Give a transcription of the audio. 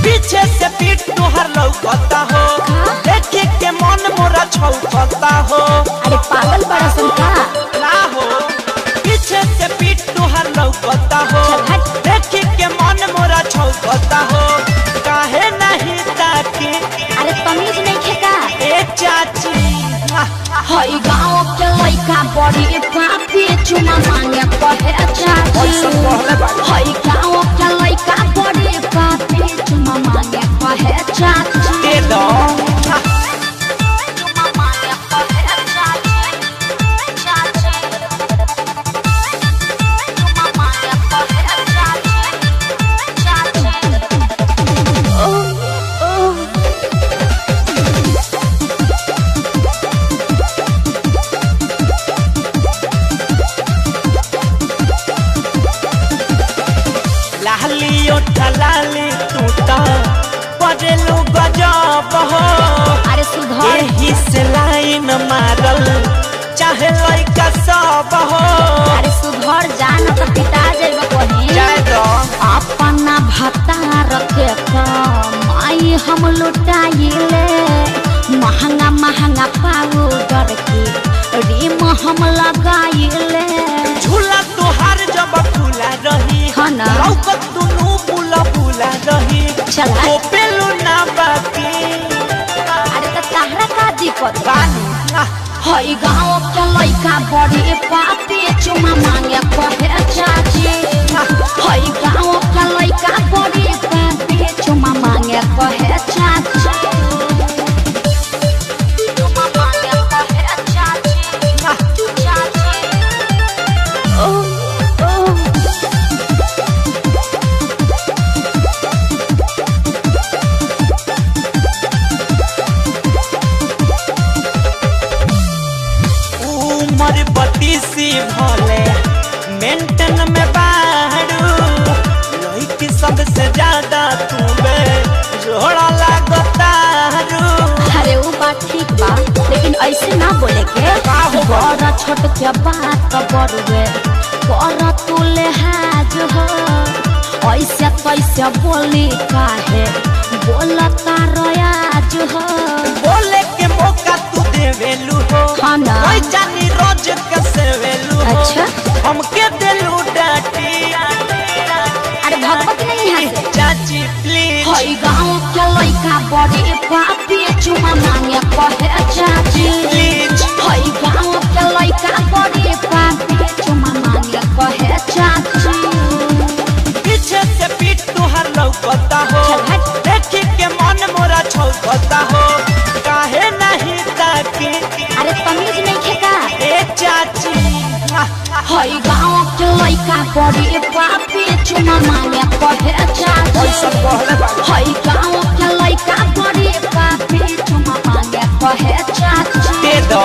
पीछे से पीठ तुहर लौकता हो, देखे के मन मोरा छौकता हो। अरे पागल बड़ा सुनता ना हो, पीछे से पीठ तुहर लौकता हो, देखे के मन मोरा छौकता हो। काहे नहीं ताकी? अरे तमीज नहीं खेका ए चाची हई गाँव के लइका बड़ी पापी चुमा मांगे कहे चाची। हई गाँव के लइका बड़ी पापी चुमा मांगे कहे चाची। दे दो चुमा मांगे कहे चाची चाची। चुमा मांगे कहे चाची चाची। लाली ओठा लाली टूटा परेलू गजब हो। अरे सुधर एही से लाइन मारल चाहे लइका सब हो। अरे सुधर जान तो पिता जेब कहीं जाए दो अपना भत्ता रखे माई हम लुटाइले। महंगा महंगा पाउडर की रीम हम लगाइले। झूला तुहार जब खुला रही हाँ ना। लौकत दुनू बुला बुला रही चला। ओ पेलू ना बाकी अरे तो तहरा का दिक्कत बानी हई गाँव के लइका बड़ी पापी चुमा मांगे कहे चाची। हई गाँव के लइका बड़ी पापी चुमा मांगे कहे चाची। चुमा मांगे कहे चाची चाची। उमर बत्तीसी भले मेंटन में बाड़ू लइकी सबसे ज्यादा तुम्हें जोड़ा लागतारू। अरे वो बात ठीक बा लेकिन ऐसे ना बोले के बड़ा छोट के बात बड़ुए कर तू लिहाज हो। ऐसे कैसे बोली काहे बोलता रयाज हो। बोले के मौका तू देवेलू हो हाँ ना। कोई जानी रोज कैसे वेलू हो। अच्छा हमके दिलू डाटी अरे भगवत नहीं यहाँ से चाची प्लीज हई गाँव के लइका बड़ी पापी चुमा मांगे कहे चाची। प्लीज हई गाँव के लइका बड़ी पापी चुमा मांगे कहे चाची। पीछे से पीठ तुहर लौकता हो, देखे के मन मोरा छौकता हो। काहे नहीं ताकी? अरे तमीज नहीं खेका ए चाची हई गाँव के लइका बड़ी पापी चुमा मांगे कहे चाची। हई गाँव के लइका बड़ी पापी चुमा मांगे कहे चाची। दे दो